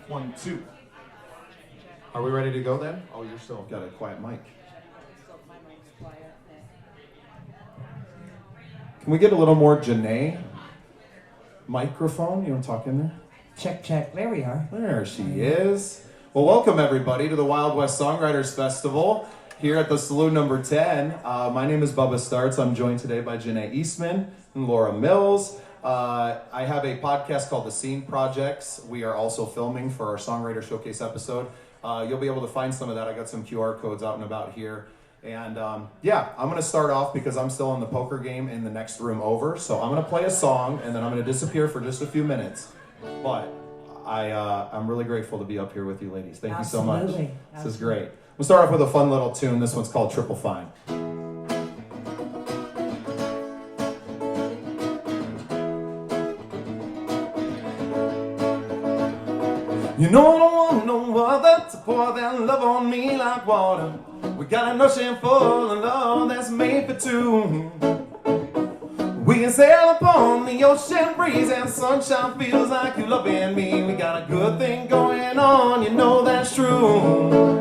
1, 2. Are we ready to go then? Oh, you're still got a quiet mic. Can we get a little more Ja'net microphone? You want to talk in there? Check, check. There we are. There she is. Well, welcome everybody to the Wild West Songwriters Festival here at the Saloon number 10. My name is Bubba Startz. I'm joined today by Ja'net Eastman and Laura Mills. I have a podcast called The Scene Projects. We are also filming for our Songwriter Showcase episode. You'll be able to find some of that. I got some QR codes out and about here. And yeah, I'm going to start off because I'm still in the poker game in the next room over. So I'm going to play a song and then I'm going to disappear for just a few minutes. But I'm really grateful to be up here with you ladies. Thank you so much. This is great. We'll start off with a fun little tune. This one's called Triple Fine. You know I don't want no other to pour that love on me like water. We got an ocean full of love that's made for two. We can sail upon the ocean breeze and sunshine feels like you loving me. We got a good thing going on, you know that's true.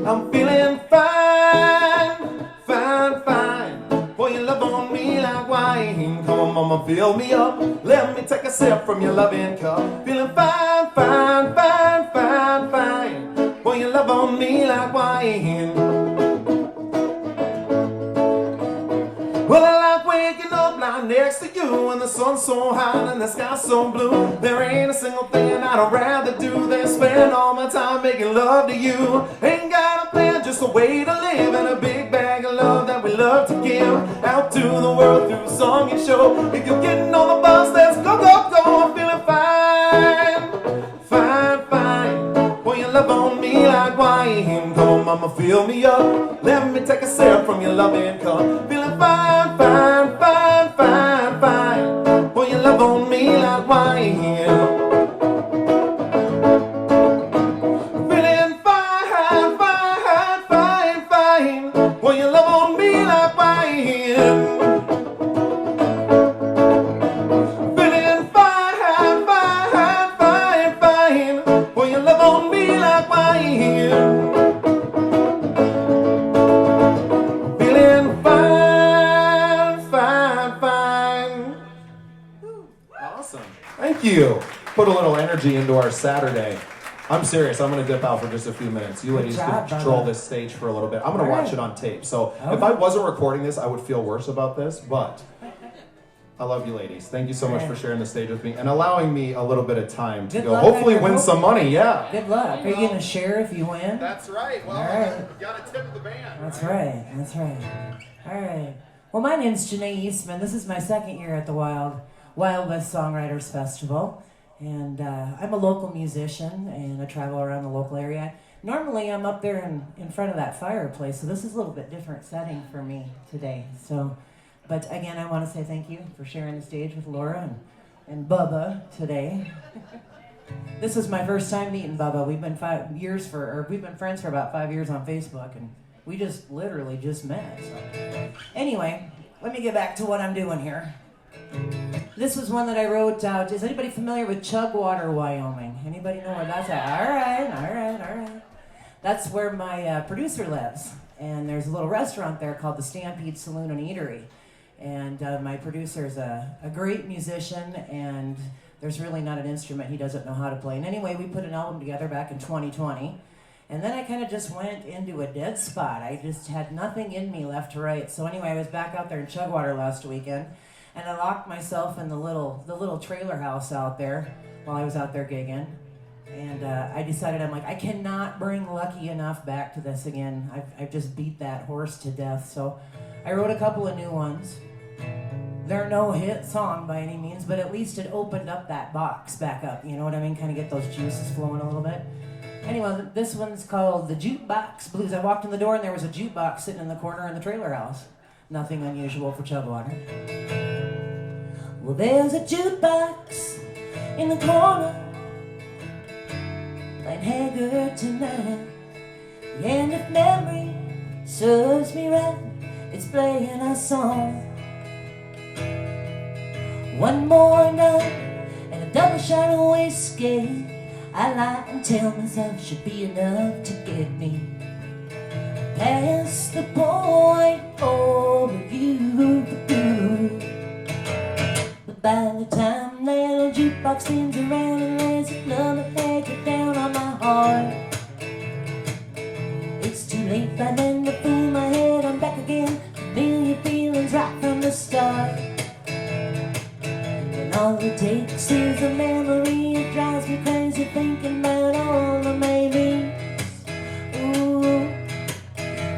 I'm feeling fine, fine, fine. Pour your love on me like wine. Come on mama, fill me up. Let me take a sip from your loving cup. Feeling fine, fine, fine, fine, fine. Pour your love on me like wine. Well, I like waking up lying next to you and the sun's so hot and the sky's so blue. There ain't a single thing I'd rather do than spend all my time making love to you. Ain't got a plan, just a way to live and a big bag of love that we love to give out to the world through song and show. If you're getting on the bus, let's go, go, go. I'm feeling fine, fine, fine. Pour your love on me like wine. Come on, mama, fill me up. Let me take a sip from your loving cup. Feeling fine, fine, fine, fine, fine. Pour your love on me like wine. Feeling fine, fine, fine, fine. Pour your love on me like wine. Feeling fine, fine, fine, fine. Pour your love on me like wine. Thank you. Put a little energy into our Saturday. I'm serious. I'm going to dip out for just a few minutes. You ladies can control this stage for a little bit. I'm going to watch it on tape. So if I wasn't recording this, I would feel worse about this. But I love you ladies. Thank you so much for sharing the stage with me and allowing me a little bit of time to go hopefully win some money. Yeah. Good luck. Are you going to share if you win? That's right. Well, you got to tip the band. That's right. That's right. All right. Well, my name's Ja'net Eastman. This is my second year at the Wild West Songwriters Festival, and I'm a local musician and I travel around the local area. Normally I'm up there in front of that fireplace, so this is a little bit different setting for me today. So, but again, I want to say thank you for sharing the stage with Laura and Bubba today. This is my first time meeting Bubba. We've been we've been friends for about 5 years on Facebook, and we just literally just met. So. Anyway, let me get back to what I'm doing here. This was one that I wrote out. Is anybody familiar with Chugwater, Wyoming? Anybody know where that's at? All right. That's where my producer lives. And there's a little restaurant there called the Stampede Saloon and Eatery. And my producer's a great musician, and there's really not an instrument he doesn't know how to play. And anyway, we put an album together back in 2020. And then I kind of just went into a dead spot. I just had nothing in me left to write. So anyway, I was back out there in Chugwater last weekend. And I locked myself in the little trailer house out there while I was out there gigging. And I decided, I'm like, I cannot bring Lucky Enough back to this again. I've just beat that horse to death. So I wrote a couple of new ones. They're no hit song by any means, but at least it opened up that box back up. You know what I mean? Kind of get those juices flowing a little bit. Anyway, this one's called the Jukebox Blues. I walked in the door and there was a jukebox sitting in the corner in the trailer house. Nothing unusual for Chugwater. Well, there's a jukebox in the corner, playing Haggard tonight. And if memory serves me right, it's playing our song. One more night and a double shot of whiskey. I lie and tell myself should be enough to get me past the point over you. But by the time that old jukebox spins around and lays another record down on my heart, it's too late by then to fool my head. I'm back again, familiar feelings right from the start. And all it takes is a memory. It drives me crazy thinking about all the maybes. Ooh.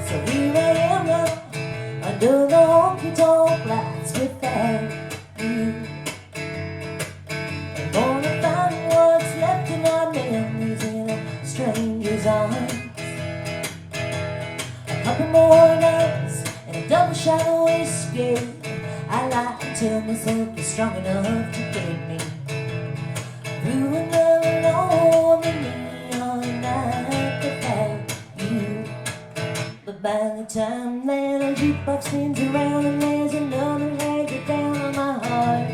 So here I am now, under the honky-tonk lights without you. And gonna find what's left in our memories in a stranger's arms. A couple more nights and a double shot of whiskey. I lie and tell myself it's strong enough to get me through another lonely neon night without you. But by the time that old jukebox spins around and there's another record down on my heart,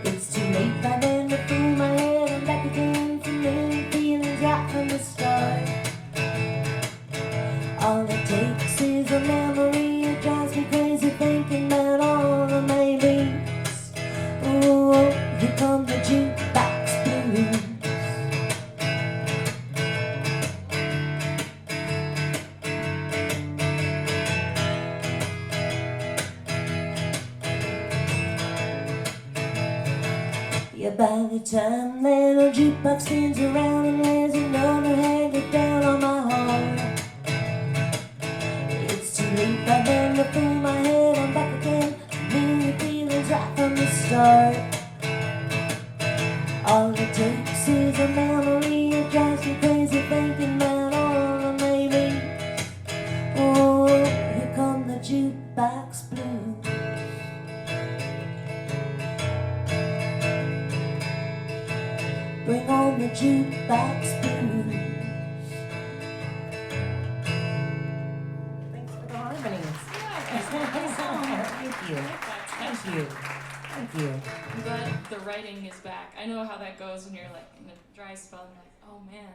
it's too late by then to fool my head. I'm back again, familiar feelings right from the start. All it takes is a memory. It drives me crazy thinking about all the maybes. Ooh, here come the jukebox blues. Yeah, by the time that old jukebox spins around and lays another record down on my heart, it's too late by then to fool my head. I'm back again, familiar feelings right from the start. All it takes is a memory. It drives me crazy thinking about all the maybes. Oh, here come the jukebox blues. Bring on the jukebox blues. Thanks for the harmonies. Thank you. Thank you. Thank you. I'm glad the writing is back. I know how that goes when you're like in a dry spell and you're like, oh man,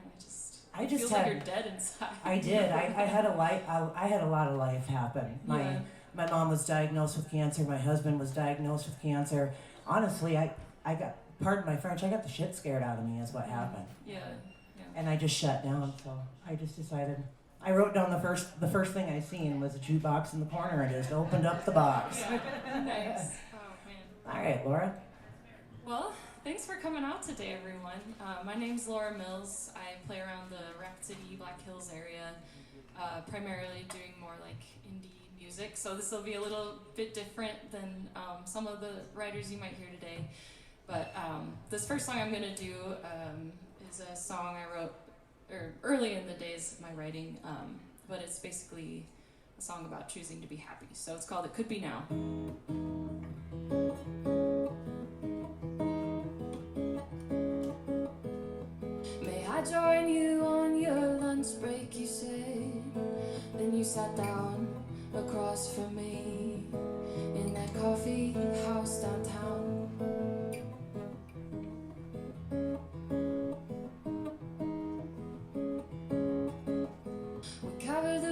it feels like you're dead inside. I did. I had a lot of life happen. My mom was diagnosed with cancer. My husband was diagnosed with cancer. Honestly, I got, pardon my French, I got the shit scared out of me is what happened. Yeah. And I just shut down. So I just decided. I wrote down the first thing I seen was a jukebox in the corner. I just opened up the box. Yeah. Nice. Oh man. All right, Laura. Well, thanks for coming out today, everyone. My name's Laura Mills. I play around the Rapid City, Black Hills area, primarily doing more like indie music. So this will be a little bit different than some of the writers you might hear today. But this first song I'm gonna do is a song I wrote early in the days of my writing, but it's basically a song about choosing to be happy. So it's called It Could Be Now. May I join you on your lunch break, you said. Then you sat down across from me in that coffee house downtown.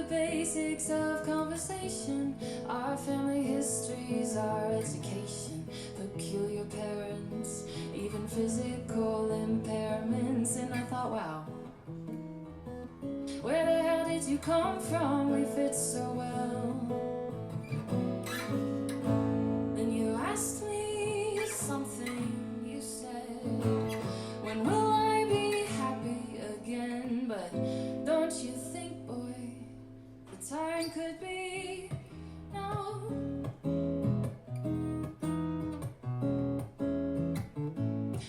Basics of conversation, our family histories, our education, peculiar parents, even physical impairments. And I thought, wow, where the hell did you come from? We fit so well. Then you asked me something, you said, when will I be happy again? But don't you think, boy, the time could be now.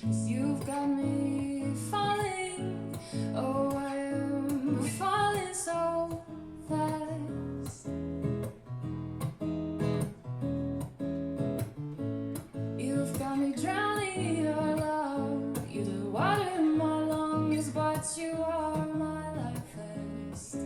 'Cause you've got me falling. Oh, I am falling so fast. You've got me drowning in your love. You're the water in my lungs, but you are my life first.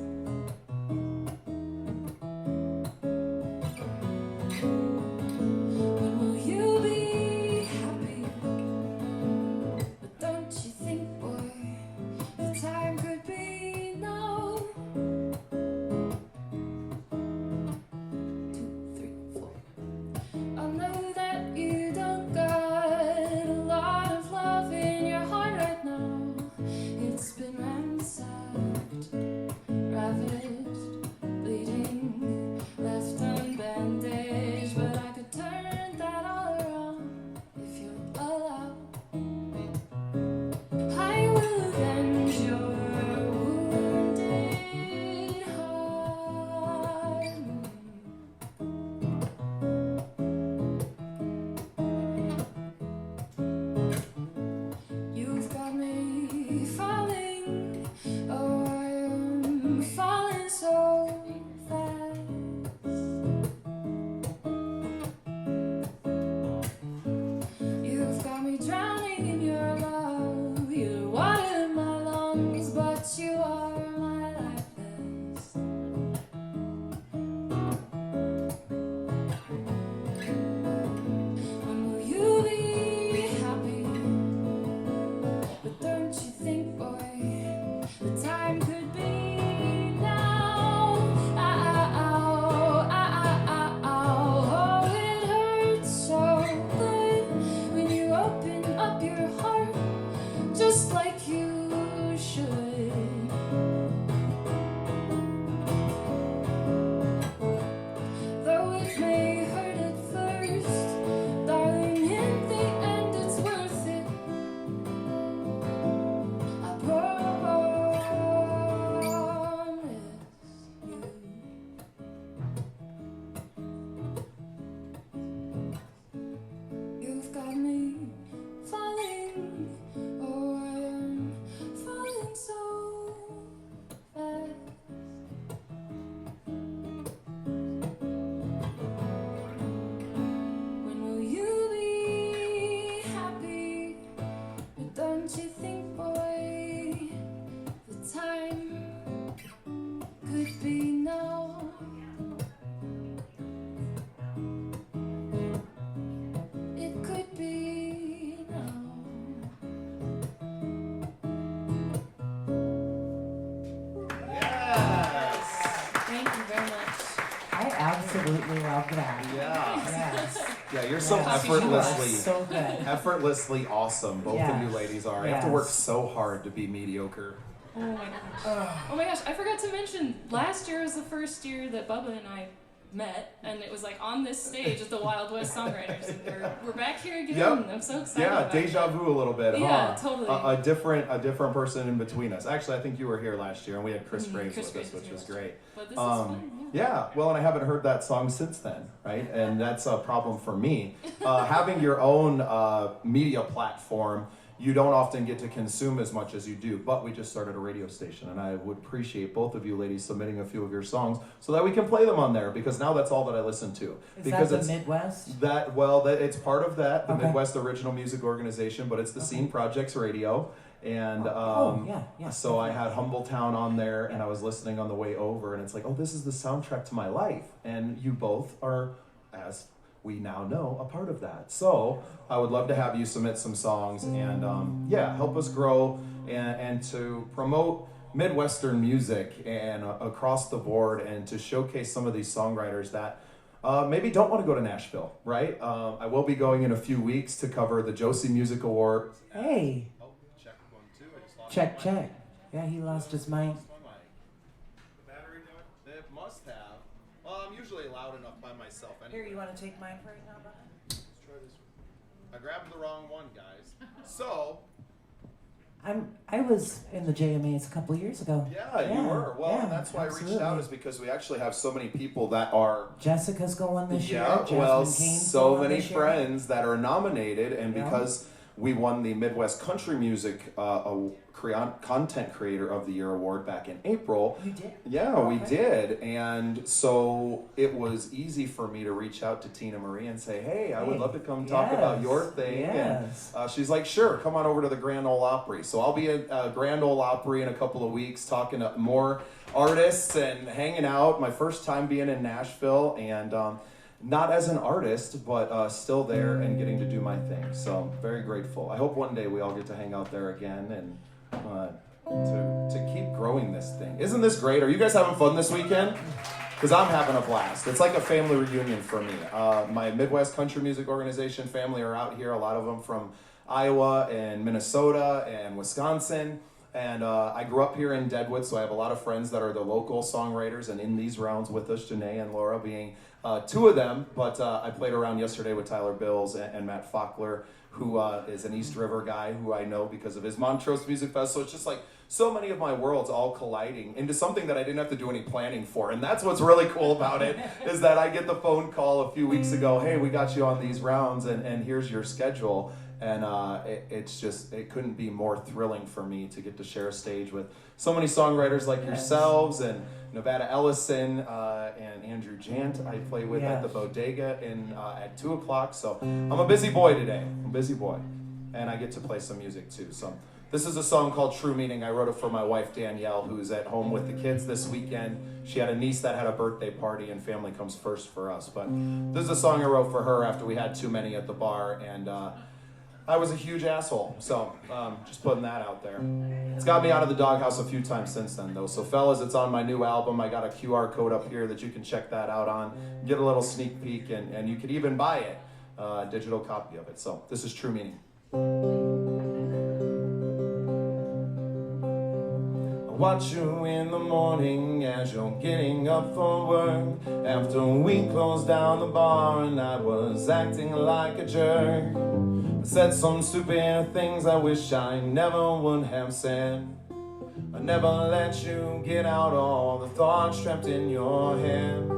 absolutely love that. Yeah. Yes. Yeah, you're so Yes. effortlessly, You are so good. effortlessly awesome. Both of you Yes. ladies are. I have to work Yes. so hard to be mediocre. Oh my gosh. Oh my gosh, I forgot to mention, last year was the first year that Bubba and I met, and it was like on this stage at the Wild West Songwriters, and we're back here again. Yep. I'm so excited. Yeah, about deja that. vu a little bit, huh? Yeah, totally. A different person in between us. Actually, I think you were here last year, and we had Chris Graves Chris with us, Graves which was here. great. But this is fun. Yeah, well, and I haven't heard that song since then, right? And that's a problem for me. Having your own media platform, you don't often get to consume as much as you do, but we just started a radio station, and I would appreciate both of you ladies submitting a few of your songs so that we can play them on there, because now that's all that I listen to. Is because that it's the Midwest? it's part of that, the Okay. Midwest Original Music Organization, but it's the Scene Projects Radio. And so I had Humbletown on there, and I was listening on the way over, and it's like, oh, this is the soundtrack to my life. And you both are, as we now know, a part of that. So I would love to have you submit some songs and help us grow and to promote Midwestern music and across the board, and to showcase some of these songwriters that maybe don't want to go to Nashville, right? I will be going in a few weeks to cover the Josie Music Awards. Hey. Check one, two. I just lost Check, check. Yeah, he lost his mic. The battery do it? It must have. Well, I'm usually loud enough by myself anyway. Here, you want to take mine for right now, Bubba? Let's try this one. I grabbed the wrong one, guys. So, I was in the JMAs a couple years ago. yeah, you were. Well, yeah, and that's why I reached out, absolutely. is because we actually have so many people that are Jessica's going this year. Jasmine well, Kane's so going many this year. friends that are nominated, and Yeah. because we won the Midwest Country Music Content Creator of the Year award back in April. You did? Yeah, we Okay. did, and so it was easy for me to reach out to Tina Marie and say, hey, I would love to come talk about your thing. Yes. And she's like, sure, come on over to the Grand Ole Opry. So I'll be at Grand Ole Opry in a couple of weeks, talking to more artists and hanging out. My first time being in Nashville, and not as an artist, but still there and getting to do my thing. So very grateful. I hope one day we all get to hang out there again and to keep growing this thing. Isn't this great? Are you guys having fun this weekend? Because I'm having a blast. It's like a family reunion for me. My Midwest Country Music Organization family are out here, a lot of them from Iowa and Minnesota and Wisconsin. And I grew up here in Deadwood, so I have a lot of friends that are the local songwriters and in these rounds with us, Ja'net and Laura being two of them. But I played around yesterday with Tyler Bills and Matt Faulkner, who is an East River guy who I know because of his Montrose Music Fest. So it's just like so many of my worlds all colliding into something that I didn't have to do any planning for. And that's what's really cool about it, is that I get the phone call a few weeks ago, hey, we got you on these rounds and here's your schedule. And it couldn't be more thrilling for me to get to share a stage with so many songwriters like yourselves, and Nevada Ellison and Andrew Jant I play with at the Bodega at 2 o'clock. So I'm a busy boy today. I'm a busy boy. And I get to play some music too. So this is a song called True Meaning. I wrote it for my wife Danielle, who's at home with the kids this weekend. She had a niece that had a birthday party, and family comes first for us. But this is a song I wrote for her after we had too many at the bar, and I was a huge asshole, so just putting that out there. It's got me out of the doghouse a few times since then, though. So, fellas, it's on my new album. I got a QR code up here that you can check that out on, get a little sneak peek, and you could even buy it, a digital copy of it. So, this is True Meaning. I watch you in the morning as you're getting up for work. After we closed down the bar and I was acting like a jerk, I said some stupid things I wish I never would have said. I never let you get out all the thoughts trapped in your head.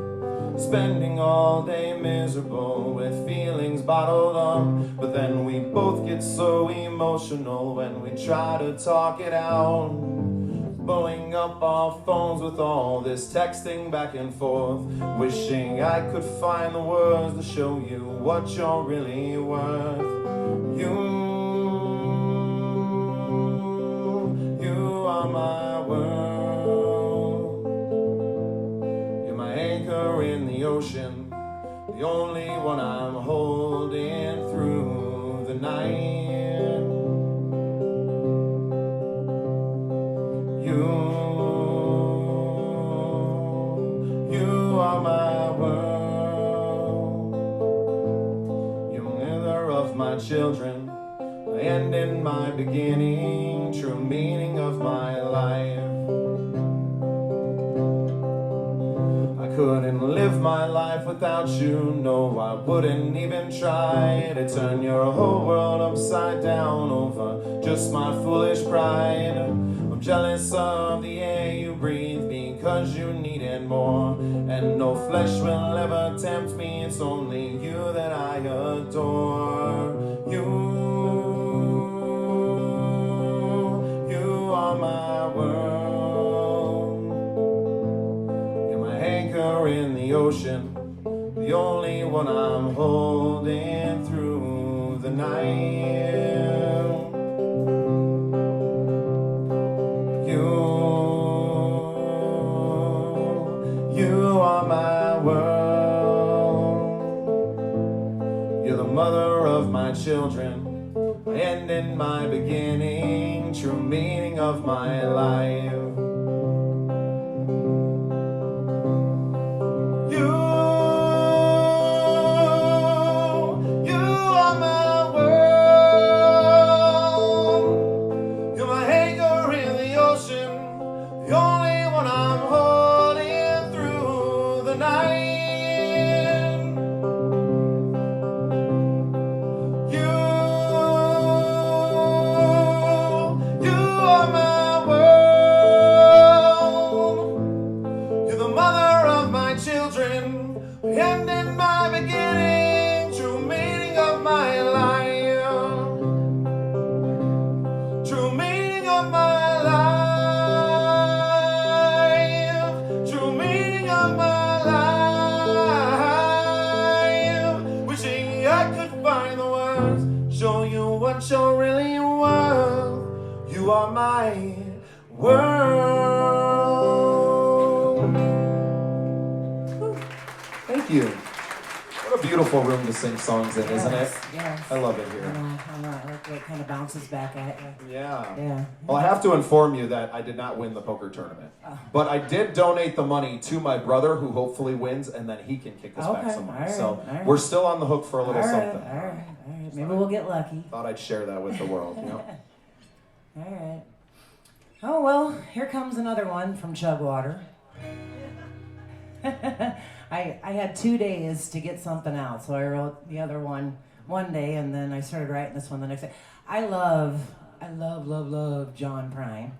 Spending all day miserable with feelings bottled up. But then we both get so emotional when we try to talk it out. Blowing up our phones with all this texting back and forth. Wishing I could find the words to show you what you're really worth. You are my world. You're my anchor in the ocean, the only one I'm holding through the night. You are my world. my children, my end and my beginning, true meaning of my life. I couldn't live my life without you, no, I wouldn't even try to turn your whole world upside down over just my foolish pride. I'm jealous of the air you breathe because you needed more, and no flesh will ever tempt me, it's only you that I adore. You are my world. You're my anchor in the ocean, the only one I'm holding through the night. You are my world. You're the mother of my children, my end and my beginning, true meaning of my life. You are my world. You're my anchor in the ocean, the only one I'm holding through the night. You are my world. You're the mother of my children, the end and my beginning, true meaning of my life. True meaning of my life. True meaning of my life. Wishing I could find the words, show you what you're really worth. You are my world. Whew. Thank you. What a beautiful room to sing songs in, isn't it? Yes. I love it I here. know. I like it kind of bounces back at you. Yeah. Yeah. Well, I have to inform you that I did not win the poker tournament. But I did donate the money to my brother, who hopefully wins, and then he can kick us back some money. All right, So all right. we're still on the hook for a little All right, something. all right. Maybe we'll get lucky. Thought I'd share that with the world. You know? All right. Oh, well, here comes another one from Chugwater. I had 2 days to get something out, so I wrote the other one day, and then I started writing this one the next day. I love John Prine.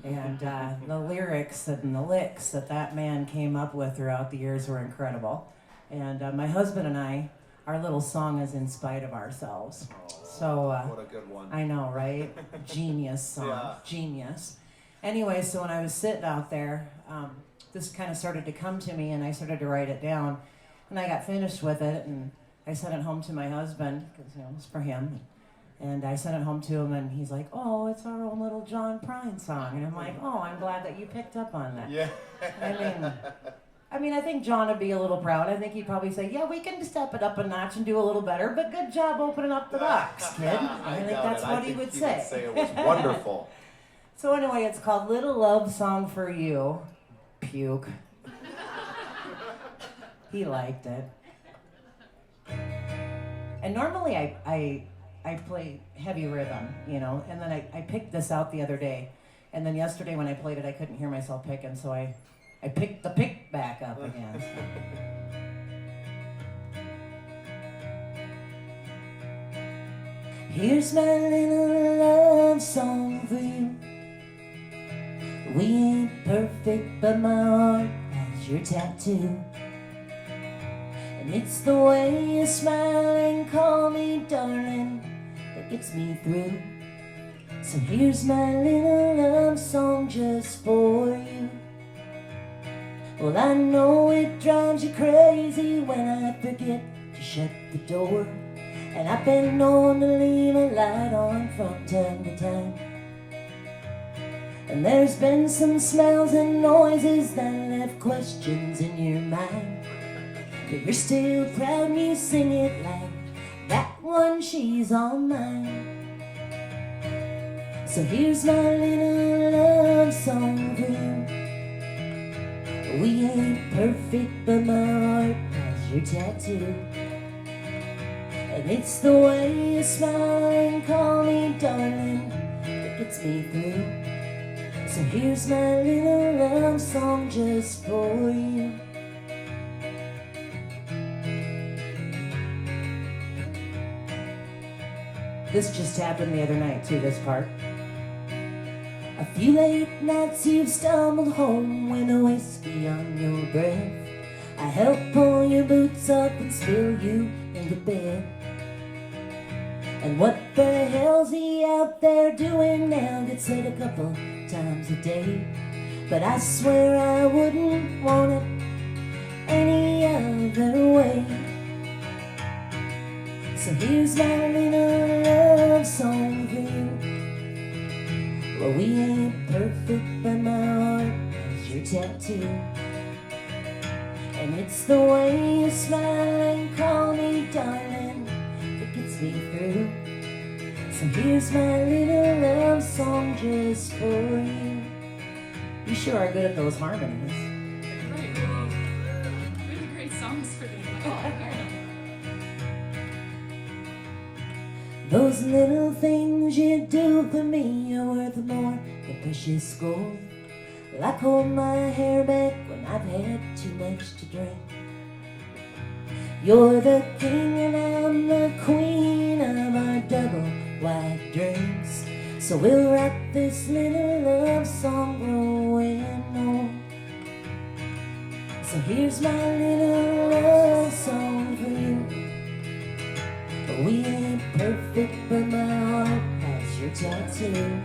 And the lyrics and the licks that man came up with throughout the years were incredible. And my husband and I, our little song is In Spite of Ourselves. So What a good one. I know, right? Genius song. Yeah. Genius. Anyway, so when I was sitting out there, this kind of started to come to me, and I started to write it down. And I got finished with it, and I sent it home to my husband, because it's for him. And I sent it home to him, and he's like, "Oh, it's our own little John Prine song." And I'm like, "Oh, I'm glad that you picked up on that." Yeah. I mean, I think John would be a little proud. I think he'd probably say, "Yeah, we can step it up a notch and do a little better, but good job opening up the box, kid." I think that's what he would say. He would say it was wonderful. So anyway, it's called Little Love Song for You. Puke. He liked it. And normally I play heavy rhythm, you know, and then I picked this out the other day. And then yesterday when I played it, I couldn't hear myself picking, so I picked the pick back up again. Here's my little love song for you. We ain't perfect, but my heart has your tattoo. And it's the way you smile and call me darling that gets me through. So here's my little love song just for you. Well, I know it drives you crazy when I forget to shut the door. And I've been known to leave a light on from time to time. And there's been some smells and noises that left questions in your mind. But you're still proud and you sing it like that one, she's all mine. So here's my little love song for you. We ain't perfect, but my heart has your tattoo. And And it's the way you smile and call me darling that gets me through. So here's my little love song just for you. This just happened the other night too, this part. A few late nights you've stumbled home with a whiskey on your breath. I help pull your boots up and spill you into bed. And what the hell's he out there doing now? Gets said a couple times a day, but I swear I wouldn't want it any other way. So here's my little love song for you. Well, we ain't perfect, but my heart is your tattoo. And it's the way you smile and call me darling that gets me through. So here's my little love song just for you. You sure are good at those harmonies. Right, really great songs for the Those little things you do for me are worth more than precious gold. Like hold my hair back when I've had too much to drink. You're the king and I'm the queen of our double white dreams. So we'll write this little love song growing old. So here's my little love song for you. But we ain't perfect, but my heart has your tattoo.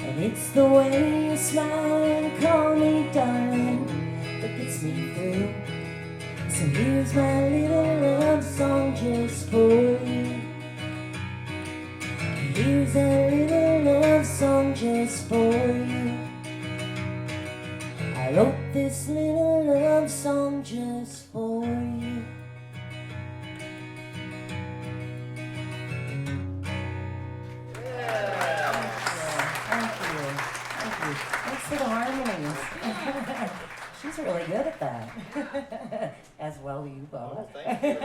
And it's the way you smile and call me darling that gets me through. So here's my little love song just for you. Here's a little love song just for you. I wrote this little love song just for you. Thanks for the harmonies. She's really good at that. As well you, Bubba. Oh, thank you.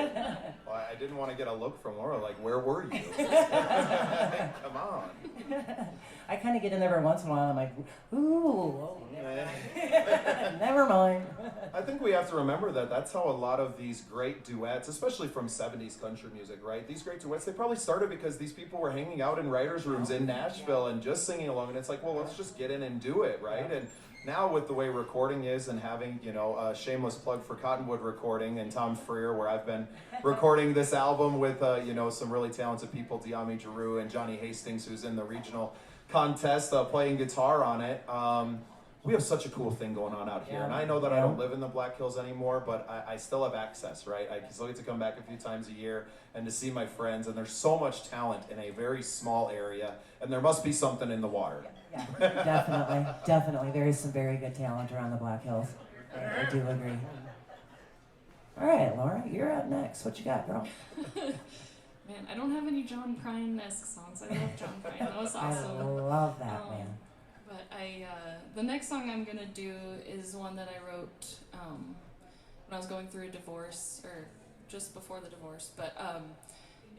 Well, I didn't want to get a look from Laura, like, where were you? Come on. I kind of get in there every once in a while, and I'm like, ooh, oh, never mind. I think we have to remember that that's how a lot of these great duets, especially from 70s country music, right? These great duets, they probably started because these people were hanging out in writers' rooms in Nashville and just singing along, and it's like, well, let's just get in and do it, right? And now with the way recording is and having, you know, a shameless plug for Cottonwood Recording and Tom Freer, where I've been recording this album with, you know, some really talented people, Diami Giroux and Johnny Hastings, who's in the regional contest playing guitar on it. We have such a cool thing going on out here. And I know that I don't live in the Black Hills anymore, but I still have access, right? I still get to come back a few times a year and to see my friends. And there's so much talent in a very small area. And there must be something in the water. Yeah, definitely. Definitely. There is some very good talent around the Black Hills. I do agree. All right, Laura, you're up next. What you got, girl? Man, I don't have any John Prine-esque songs. I love John Prine. That was awesome. I love that, man. But the next song I'm gonna do is one that I wrote when I was going through a divorce, or just before the divorce. But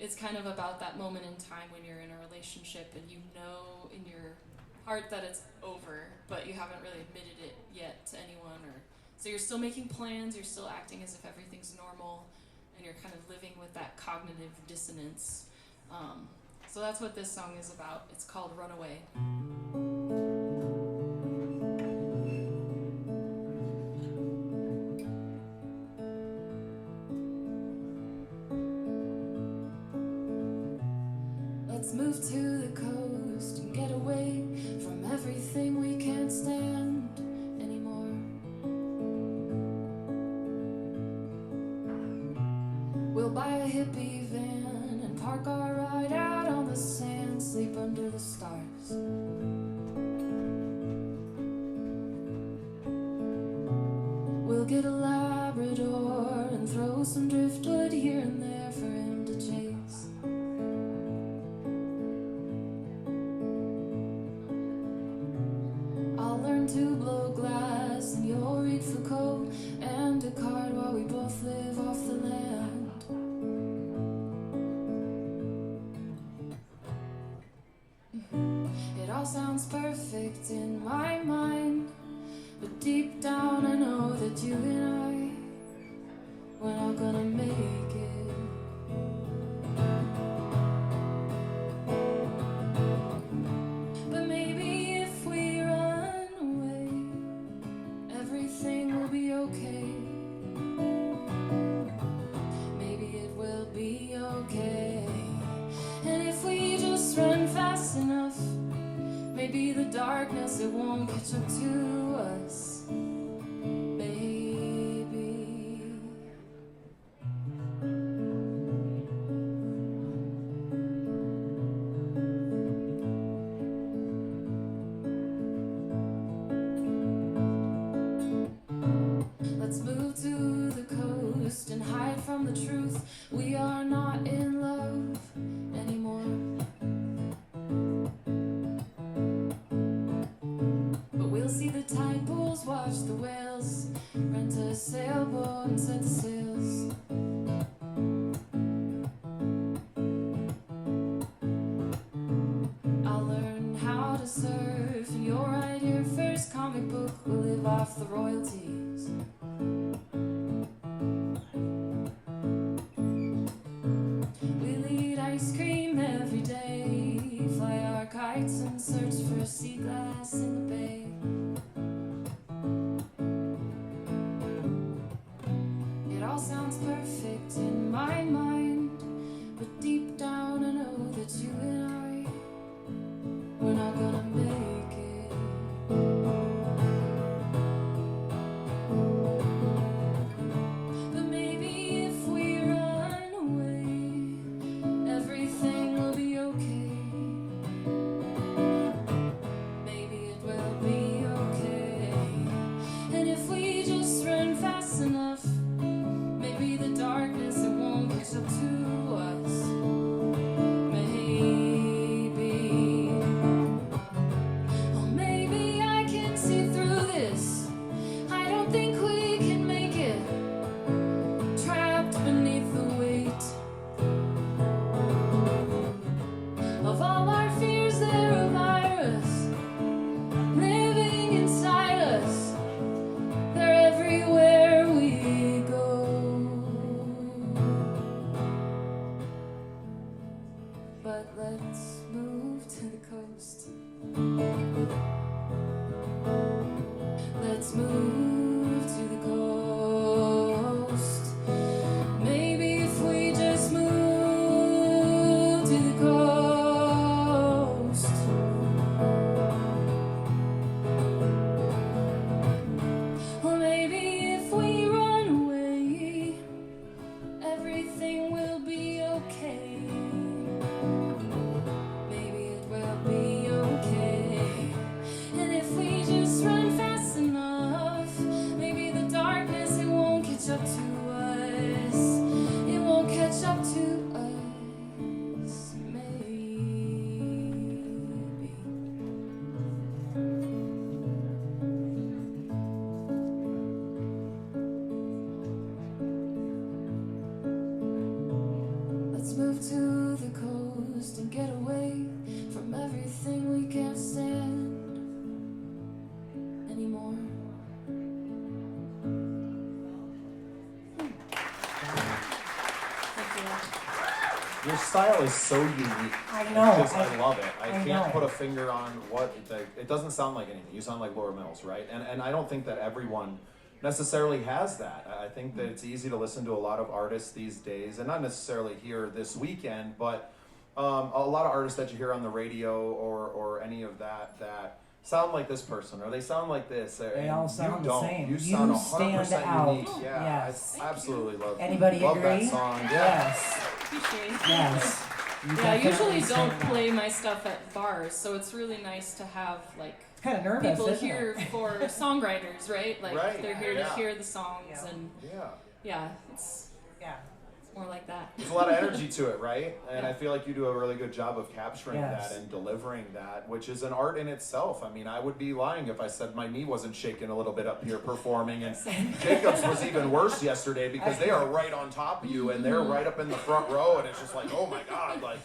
it's kind of about that moment in time when you're in a relationship and you know in your heart that it's over, but you haven't really admitted it yet to anyone, or so you're still making plans, you're still acting as if everything's normal, and you're kind of living with that cognitive dissonance. So that's what this song is about. It's called Runaway. Let's move to the coast and get away from everything we can't stand anymore. We'll buy a hippie van and park our ride out on the sand, sleep under the stars. We'll get a Labrador and throw some driftwood here and there for him to chase. I'll learn to blow glass and you'll read Foucault and Descartes while we both live off the land. deep down I know that you and I, we're not gonna make it. But maybe if we run away, everything will be okay. Maybe it will be okay. And if we just run fast enough, maybe the darkness, it won't catch up to us. Baby. Let's move to the coast and hide from the truth. We are not in love anymore. But we'll see the tide pools, watch the whales, rent a sailboat and set the sails. I'll learn how to surf and you'll write your first comic book. We'll live off the royalties. We'll eat ice cream every day, fly our kites and search for sea glass in the bay. It all sounds perfect in my mind, but deep down I know that you and I, we're not gonna make it. But maybe if we run away, everything will be okay. Maybe it will be okay. And if we just run fast enough, maybe the darkness, it won't catch up to us. Maybe. Oh, maybe I can see through this. I don't think we can make it. Trapped beneath the weight of all our fears, they're a virus living inside us. They're everywhere we go. But let's move to the coast. Let's move to the coast. Maybe if we just move to the coast. Or maybe if we run away, everything will be okay. Maybe it will be okay. And if we just run fast enough, maybe the darkness, it won't catch up to us. It won't catch up to us. Maybe. Let's move to the coast and get away from everything we can't stand anymore. Thank you. Your style is so unique. I know. I love it. I I can't know. put a finger on what it doesn't sound like anything. You sound like Laura Mills, right? And I don't think that everyone necessarily has that. I think that it's easy to listen to a lot of artists these days, and not necessarily here this weekend, but a lot of artists that you hear on the radio or any of that sound like this person, or they sound like this. They all sound the same. You You sound stand 100% out. unique. Yeah, Yes. I absolutely love. Anybody love agree? that song. Yeah. Yes. Appreciate it. Yes. You Yeah, I definitely usually stand don't out. play my stuff at bars, so it's really nice to have like It's kind of nervous, people isn't here it? for songwriters, right? Like Right, they're here yeah. to hear the songs, Yeah. and Yeah. yeah, it's Yeah. more like that. There's a lot of energy to it, right? And I feel like you do a really good job of capturing Yes. that and delivering that, which is an art in itself. I mean, I would be lying if I said my knee wasn't shaking a little bit up here performing. And Jacob's was even worse yesterday because they are right on top of you and they're right up in the front row, and it's just like, oh my God, like,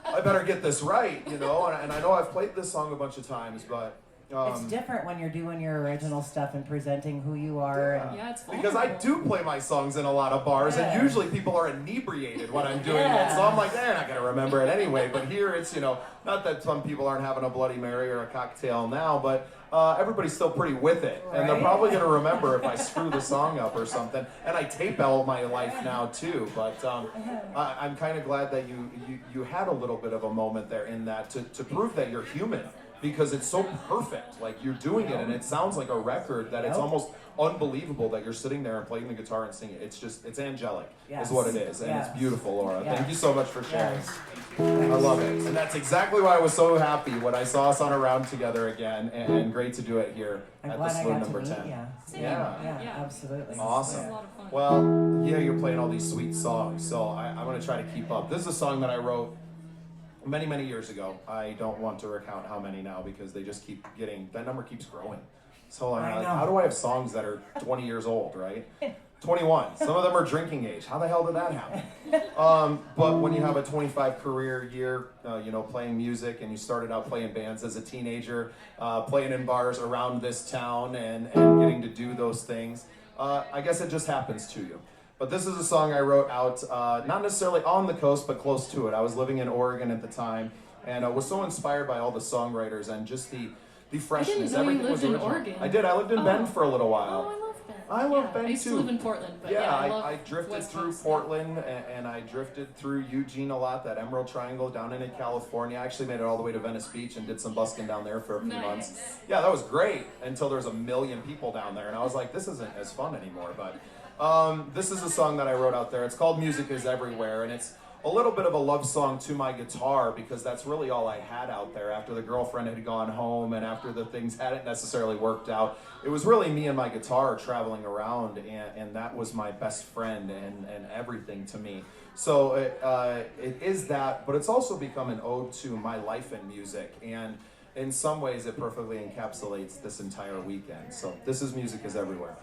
I better get this right, you know? And I know I've played this song a bunch of times, but It's different when you're doing your original stuff and presenting who you are. Yeah. Yeah, it's Because I do play my songs in a lot of bars, Yeah. and usually people are inebriated when I'm doing it, so I'm like, they're not going to remember it anyway. But here it's, not that some people aren't having a Bloody Mary or a cocktail now, but everybody's still pretty with it. And they're Right. probably going to remember if I screw the song up or something. And I tape all my life now, too. But I'm kind of glad that you had a little bit of a moment there in that to prove that you're human. Because it's so perfect, like you're doing it, and it sounds like a record that it's almost unbelievable that you're sitting there and playing the guitar and singing. It's angelic, is what it is, and it's beautiful, Laura. Yes. Thank you so much for sharing. Yes. I love it, and that's exactly why I was so happy when I saw us on a round together again, and great to do it here I'm at glad the I Saloon got to number meet 10. you. Yeah. Yeah, absolutely. Awesome. This is a lot of fun. Well, yeah, you're playing all these sweet songs, so I'm going to try to keep up. This is a song that I wrote many years ago. I don't want to recount how many now because they just keep that number keeps growing. So I'm like, how do I have songs that are 20 years old, right? 21. Some of them are drinking age. How the hell did that happen? But when you have a 25 career year, playing music, and you started out playing bands as a teenager, playing in bars around this town and getting to do those things, I guess it just happens to you. But this is a song I wrote out, not necessarily on the coast, but close to it. I was living in Oregon at the time, and I was so inspired by all the songwriters and just the freshness. I didn't know you Everything was lived in original. Oregon. I did. I lived in Bend for a little while. Oh, I love Bend. I love Bend I used too. to live in Portland, but Yeah, I love I drifted West through Coast. Portland, and I drifted through Eugene a lot, that Emerald Triangle down into California. I actually made it all the way to Venice Beach and did some busking down there for a few months. Yeah, that was great until there was 1 million people down there, and I was like, this isn't as fun anymore. But this is a song that I wrote out there. It's called Music is Everywhere, and it's a little bit of a love song to my guitar because that's really all I had out there after the girlfriend had gone home and after the things hadn't necessarily worked out. It was really me and my guitar traveling around, and that was my best friend and everything to me. So it is that, but it's also become an ode to my life in music, and in some ways it perfectly encapsulates this entire weekend. So this is Music is Everywhere.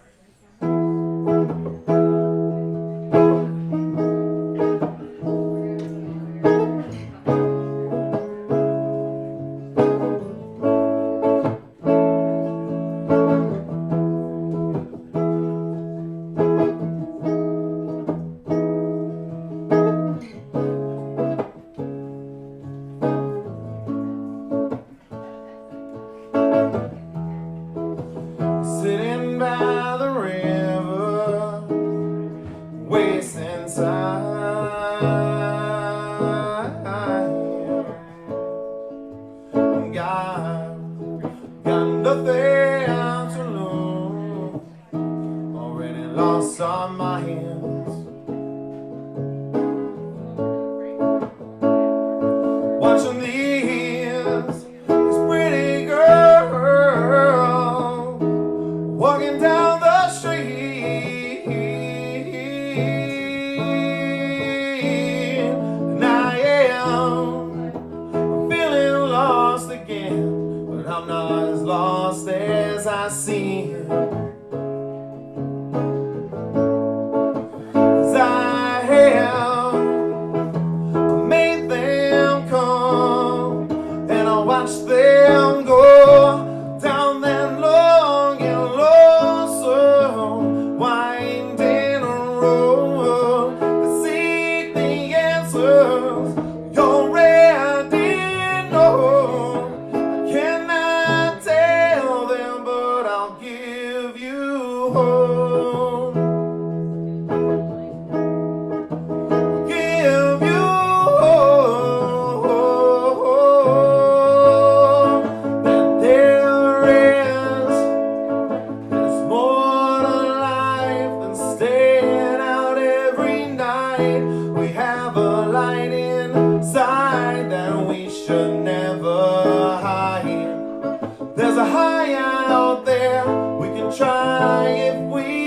Sitting by the river, wasting time. Got nothing to lose. Already lost on my hands. Watching these pretty girls walking down the street, and I am feeling lost again, but I'm not as lost as I seem. 'Cause I have made them come, and I watched them go down that long and lonesome winding road to seek the answers you already know. I cannot tell them, but I'll give you hope. Give you hope that there's more to life than staying out every night. We have a light inside that we should never hide. There's a high out there, we can try if we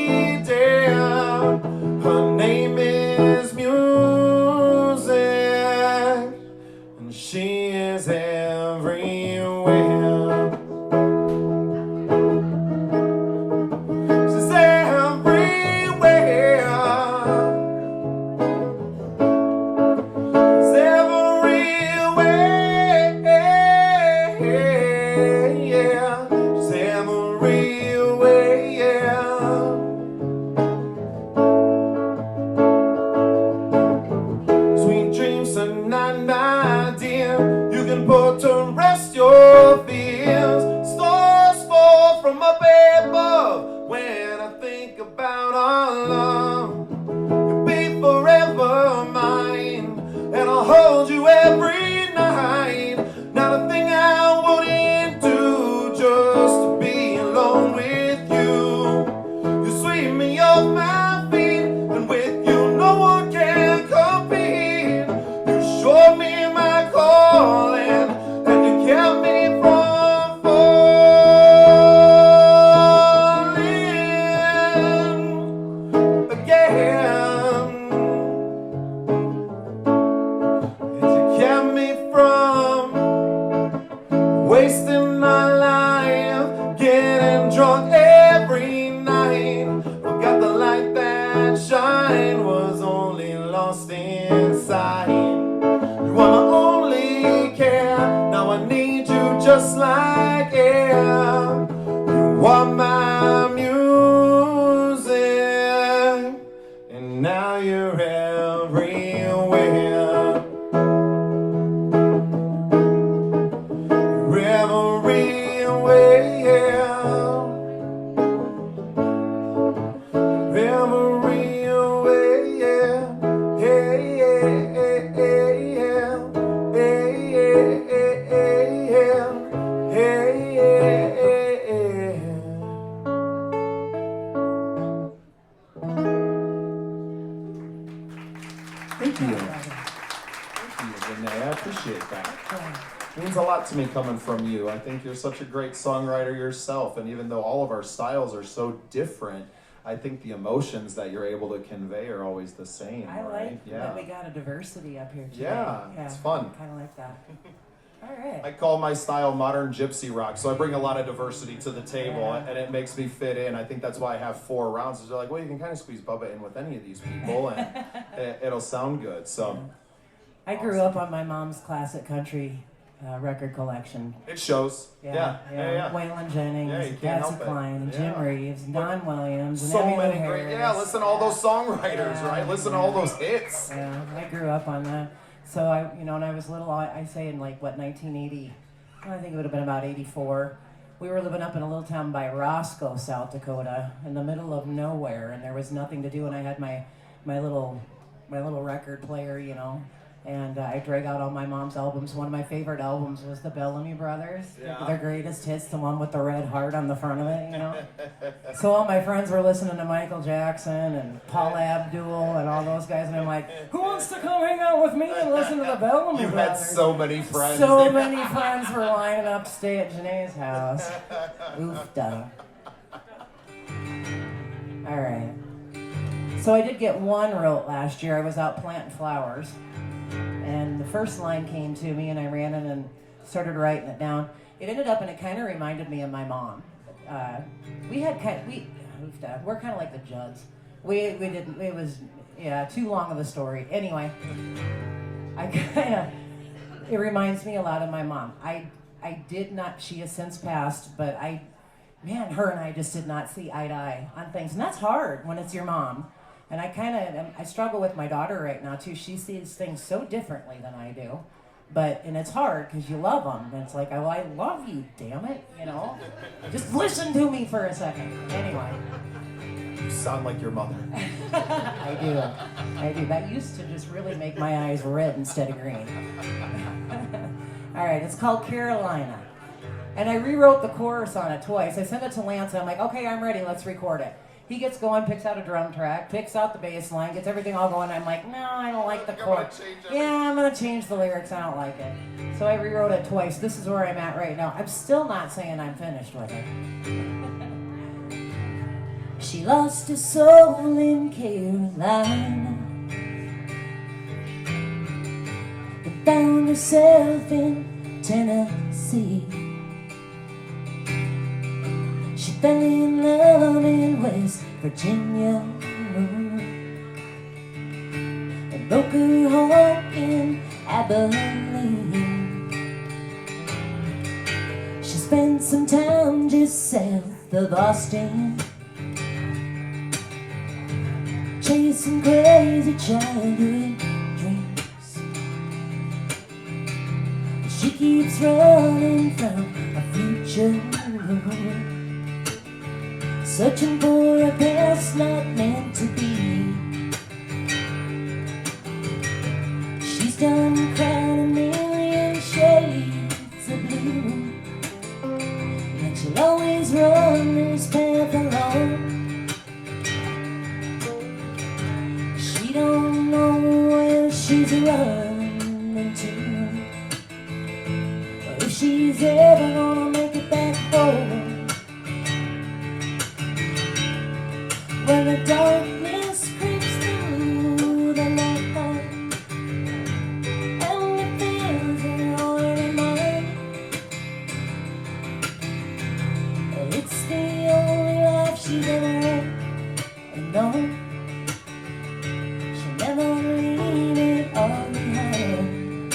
Thank you. Thank you, Ja'net. I appreciate that. It means a lot to me coming from you. I think you're such a great songwriter yourself, and even though all of our styles are so different, I think the emotions that you're able to convey are always the same. I right? like that we got a diversity up here today. Yeah, it's fun. Kind of like that. All right. I call my style modern gypsy rock, so I bring a lot of diversity to the table, Yeah. and it makes me fit in. I think that's why I have 4 rounds. They're like, well, you can kind of squeeze Bubba in with any of these people, and it'll sound good. So I grew up on my mom's classic country record collection. it shows. Yeah. Waylon Jennings, Yeah, you can't Patsy help it. Cline, and Yeah. Jim Reeves, and Don Williams, and So Emmylou many Harris. great. Yeah, listen to all those songwriters, Yeah, right? Listen to all those hits. Yeah, I grew up on that. So I, when I was little, I say in 1980, I think it would have been about 84. We were living up in a little town by Roscoe, South Dakota, in the middle of nowhere, and there was nothing to do. And I had my little record player, and I drag out all my mom's albums. One of my favorite albums was the Bellamy Brothers, their greatest hits, the one with the red heart on the front of it, So all my friends were listening to Michael Jackson and Paul Abdul and all those guys, and I'm like, who wants to come hang out with me and listen to the Bellamy You had Brothers? so many friends. So many friends were lining up to stay at Janae's house. Oofda. All right. So I did get one wrote last year. I was out planting flowers, and the first line came to me, and I ran in and started writing it down. It ended up, and it kind of reminded me of my mom. We're kind of like the Judds. We didn't. It was too long of a story. Anyway, it reminds me a lot of my mom. I did not. She has since passed, but her and I just did not see eye to eye on things, and that's hard when it's your mom. And I struggle with my daughter right now too. She sees things so differently than I do, and it's hard because you love them. And it's like, well, I love you, damn it, Just listen to me for a second. Anyway. You sound like your mother. I do. That used to just really make my eyes red instead of green. All right, it's called Carolina. And I rewrote the chorus on it twice. I sent it to Lance, and I'm like, okay, I'm ready, let's record it. He gets going, picks out a drum track, picks out the bass line, gets everything all going. I'm like, no, I don't like the chorus. Yeah, I'm going to change the lyrics. I don't like it. So I rewrote it twice. This is where I'm at right now. I'm still not saying I'm finished with it. She lost her soul in Carolina, but found herself in Tennessee. She fell in love in West Virginia and broke her heart in Abilene. She spent some time just south of Austin, chasing crazy childhood dreams. She keeps running from a future, searching for a past not meant to be. She's done cried a million shades of blue, and she'll always run this path alone. She don't know where she's running to, or if she's ever gonna make it back home. When the darkness creeps through the night, and the fears are already mine, it's the only life she's ever known. She'll never leave it all behind.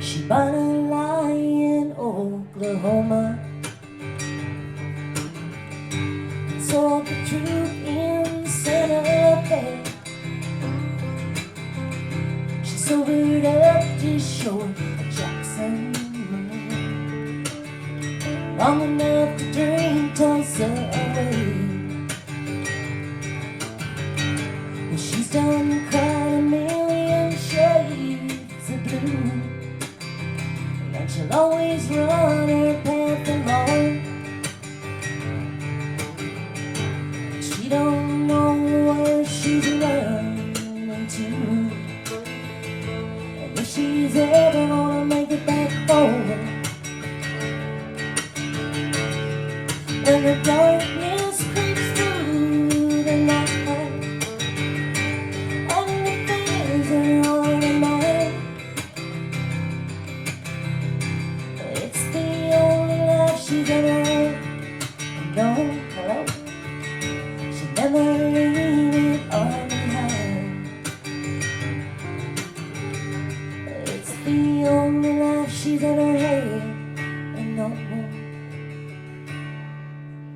She bought a lie in Oklahoma, sold the truth in Santa Fe. She sobered up just short of Jackson, long enough to drink Tulsa away. But she's done cried a million shades of blue, and she'll always run her path alone. She don't know where she's running and the darkness creeps through the night, and the fears are all in my head. It's the only life she's ever had. No, hello, she never leave it all behind. It's the only life she's ever had. And no,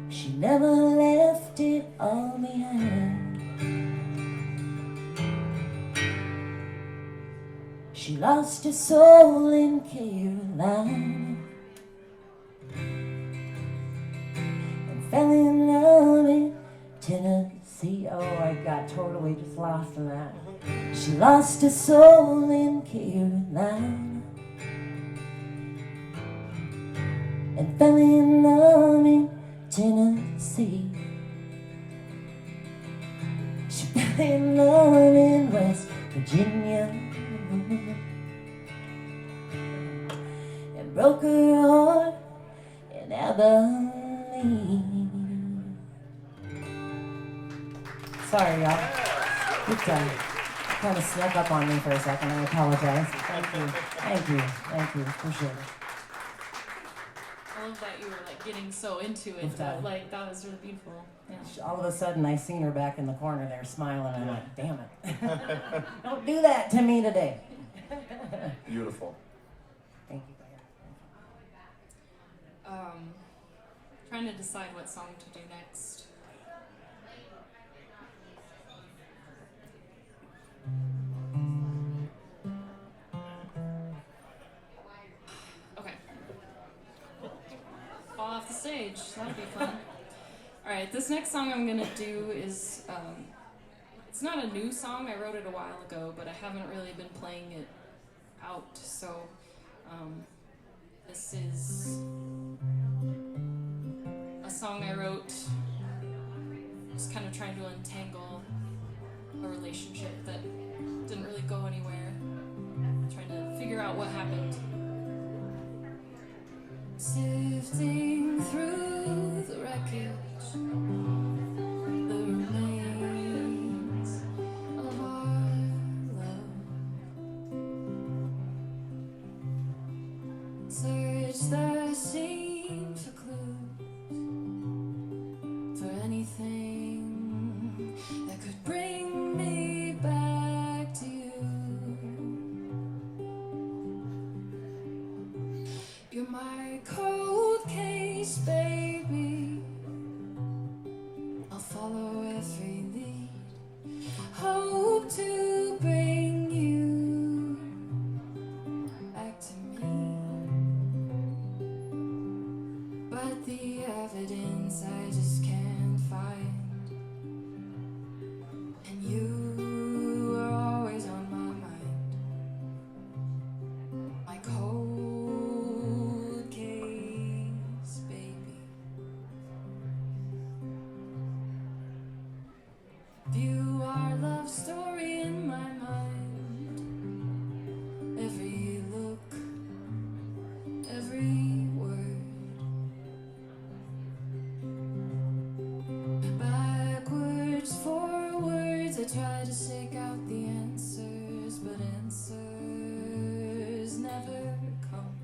she never left it all behind. She lost her soul in Carolina and fell in love in Tennessee. Oh, I got totally just lost in that. She lost her soul in Carolina and fell in love in Tennessee. She fell in love in West Virginia and broke her heart in Abilene. Sorry, y'all. It kind of snuck up on me for a second. I apologize. Thank you. Thank you. Thank you. Appreciate it. I love that you were like getting so into it. Like that was really beautiful. Yeah. All of a sudden, I seen her back in the corner there smiling, and I'm like, damn it. Don't do that to me today. Beautiful. Thank you. Trying to decide what song to do next. Okay. Fall off the stage. That'd be fun. Alright, this next song I'm gonna do is, it's not a new song, I wrote it a while ago, but I haven't really been playing it out, so, this is a song I wrote, just kind of trying to untangle a relationship that didn't really go anywhere, trying to figure out what happened. Sifting through the wreckage, the remains of our love. Search the scene for clues, for anything that could bring me back to you. You're my cold case, baby. I'll follow every lead. Hope to bring you back to me. But the evidence I just can't find. And you are always on my mind. My cold case, baby. View our love story in my mind. Every look, every word. Backwards, forwards, I try to shake out the answers, but answers never come.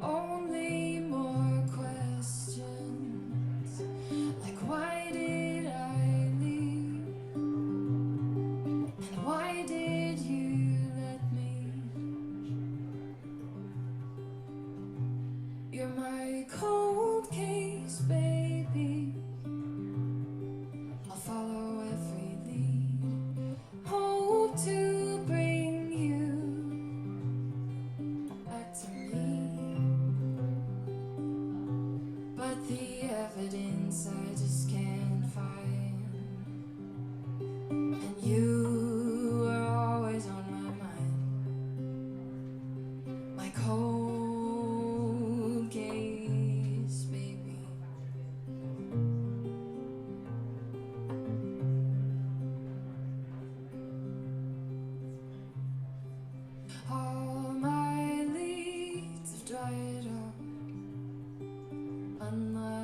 Only more questions, like why did I leave? And why did you let me? You're my cold case, baby. I'll follow every lead. Hope to bring you back to me. But the evidence I just can't find. And you are always on my mind. My cold case, baby. All my leads have dried up, unlike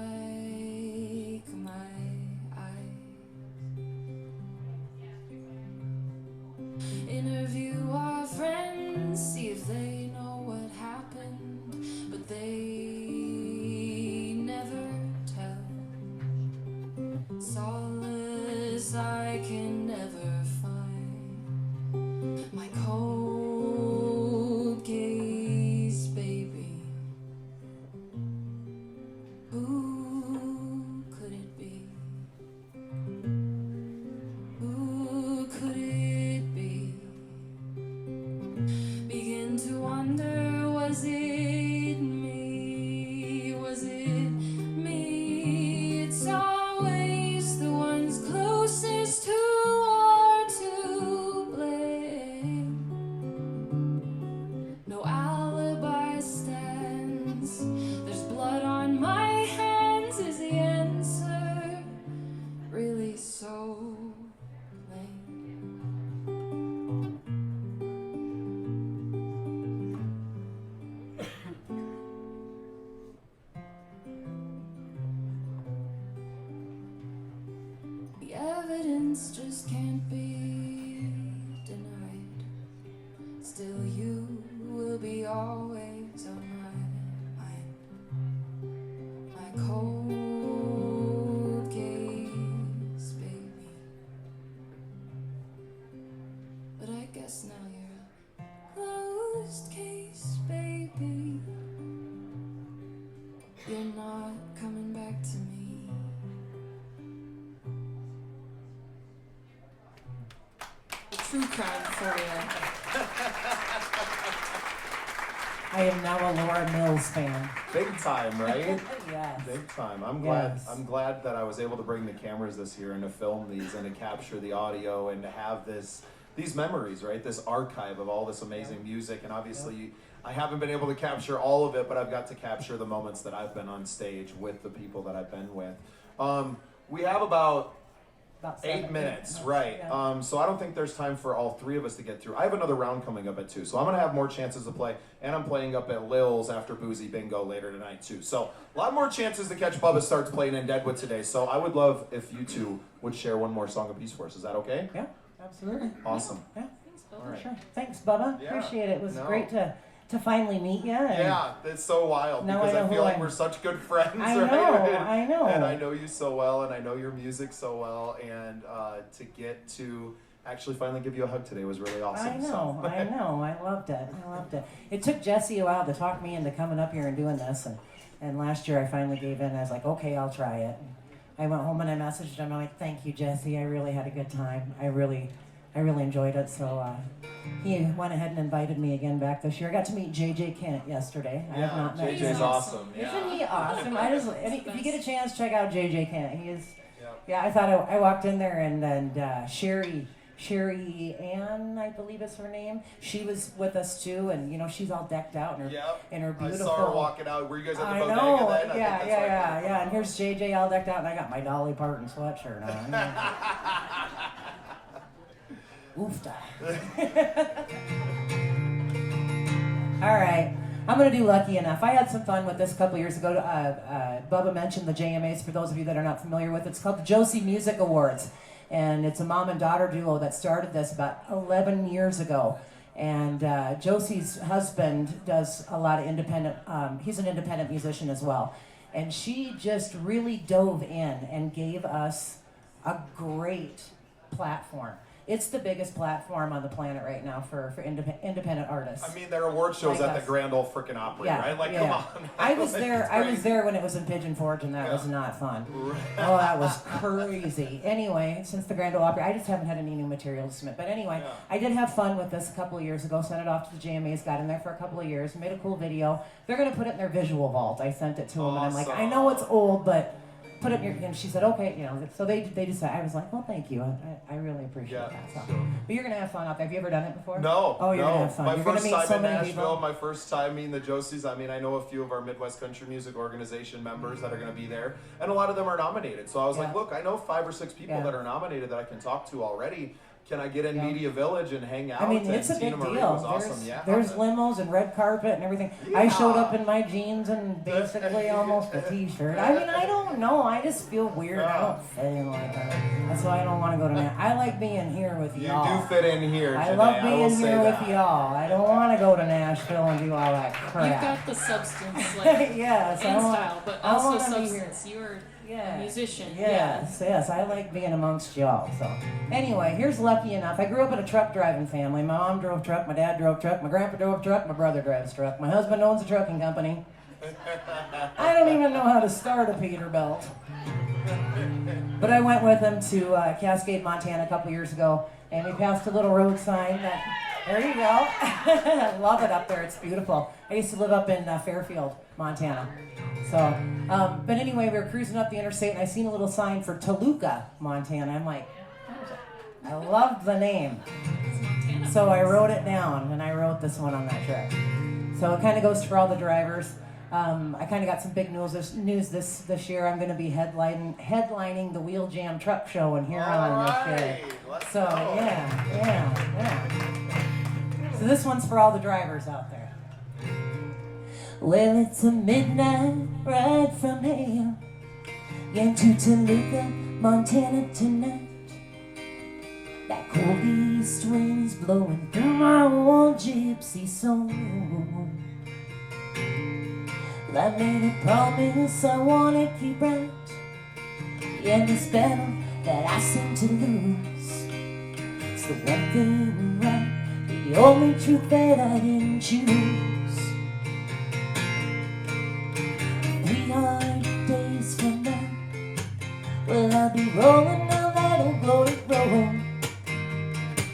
I can never find my cold case baby. Who could it be? Who could it be? Begin to wonder, was it me? Was it me? It's always the ones closest who are to blame. No alibi stands. There's blood on my hands. Is the answer really so lame? The evidence just can't be denied. Still, you will be always on my mind. My cold case, baby. But I guess now you're a closed case, baby. You're not coming back to me. The true crime for you. I am now a Laura Mills fan. Big time, right? Yes. Big time. I'm Yes. glad that I was able to bring the cameras this year and to film these and to capture the audio and to have these memories, right? This archive of all this amazing music. And obviously, I haven't been able to capture all of it, but I've got to capture the moments that I've been on stage with the people that I've been with. We have about About 8 minutes, right? Yeah. So I don't think there's time for all three of us to get through. I have another round coming up at 2, so I'm gonna have more chances to play, and I'm playing up at Lil's after Boozy Bingo later tonight too. So a lot more chances to catch Bubba Startz playing in Deadwood today. So I would love if you two would share one more song apiece for us. Is that okay? Yeah, absolutely. Awesome. Yeah, Thanks, Bubba. All right. sure. Thanks, Bubba. Yeah, Appreciate it. It was no. great to finally meet you. Yeah, it's so wild Now because I I know feel who like I'm- we're such good friends, I right? know, I know. And I know you so well, and I know your music so well, and to get to actually finally give you a hug today was really awesome. I know, so. I know. I loved it. I loved it. It took Jesse a while to talk me into coming up here and doing this, and last year I finally gave in. I was like, okay, I'll try it. I went home and I messaged him. I'm like, thank you, Jesse. I really had a good time. I really enjoyed it. So he went ahead and invited me again back this year. I got to meet JJ Kent yesterday. I have Yeah, not met JJ's him. awesome. Yeah. Isn't he awesome? If you get a chance, check out JJ Kent. He is. Yeah. Yeah, I thought I walked in there and Sherry Ann, I believe is her name. She was with us too, and you know she's all decked out in her Yep. in her I beautiful. saw her walking out. Were you guys at the I bodega know. then? I Yeah, think that's right. yeah. And here's JJ all decked out, and I got my Dolly Parton sweatshirt on. Oofta. All right. I'm going to do Lucky Enough. I had some fun with this a couple years ago. Bubba mentioned the JMAs, for those of you that are not familiar with it. It's called the Josie Music Awards. And it's a mom and daughter duo that started this about 11 years ago. And Josie's husband does a lot of independent, he's an independent musician as well. And she just really dove in and gave us a great platform. It's the biggest platform on the planet right now for independent artists. I mean, there are award shows Like at us. the Grand Ole Frickin' Opry, Yeah, right? Like, yeah. come on. I was Like, there. it's I was crazy. there when it was in Pigeon Forge, and that Yeah. was not fun. Right. Oh, that was crazy. Anyway, since the Grand Ole Opry, I just haven't had any new material to submit. But anyway, Yeah. I did have fun with this a couple of years ago. Sent it off to the JMAs. Got in there for a couple of years. Made a cool video. They're gonna put it in their visual vault. I sent it to them, and I'm like, I know it's old, but put it in your. And she said, okay, you know. So they decided. I was like, well, thank you. I really appreciate Yeah, that. So. sure. But you're gonna have fun out there. Have you ever done it before? No. Oh, you're no. gonna have fun. My You're gonna first meet time so in many Nashville, people. my first time meeting the Josies. I mean, I know a few of our Midwest Country Music Organization members that are going to be there, and a lot of them are nominated. So I was like, Yeah. look, I know 5 or 6 people Yeah. that are nominated that I can talk to already. Can I get in Yeah. Media Village and hang out? I mean, And it's a big Tina Marie deal. was awesome. There's limos and red carpet and everything. I Yeah. showed up in my jeans and basically almost a t-shirt. I mean, I don't know. I just feel weird. I don't fit in like that. That's why I don't want to go to Nashville. I like being here with You y'all. do fit in here, I Ja'net, love will being say here with that. y'all. I don't want to go to Nashville and do all that You've crap. got the substance, like, Yes, I and want, style, but I also want want to be here. substance. You are Yeah. a musician. Yes, yes, I like being amongst y'all. So, anyway, here's lucky enough. I grew up in a truck driving family. My mom drove truck, my dad drove truck, my grandpa drove truck, my brother drives truck. My husband owns a trucking company. I don't even know how to start a Peterbilt. But I went with him to Cascade, Montana a couple years ago, and we passed a little road sign that, there you go. I love it up there, it's beautiful. I used to live up in Fairfield, Montana. So, but anyway, we were cruising up the interstate, and I seen a little sign for Toluca, Montana. I'm like, I loved the name. So I wrote it down, and I wrote this one on that trip. So it kind of goes for all the drivers. I kind of got some big news this year. I'm going to be headlining the Wheel Jam Truck Show in Huron this year. So yeah. So this one's for all the drivers out there. Well, it's a midnight ride from here into Toluca, Montana tonight. That cold east wind's blowing through my old gypsy soul. I made a promise I wanna keep right. In this battle that I seem to lose, it's the one thing right, the only truth that I didn't choose. 300 days from now, well, I'll be rolling down that old glory road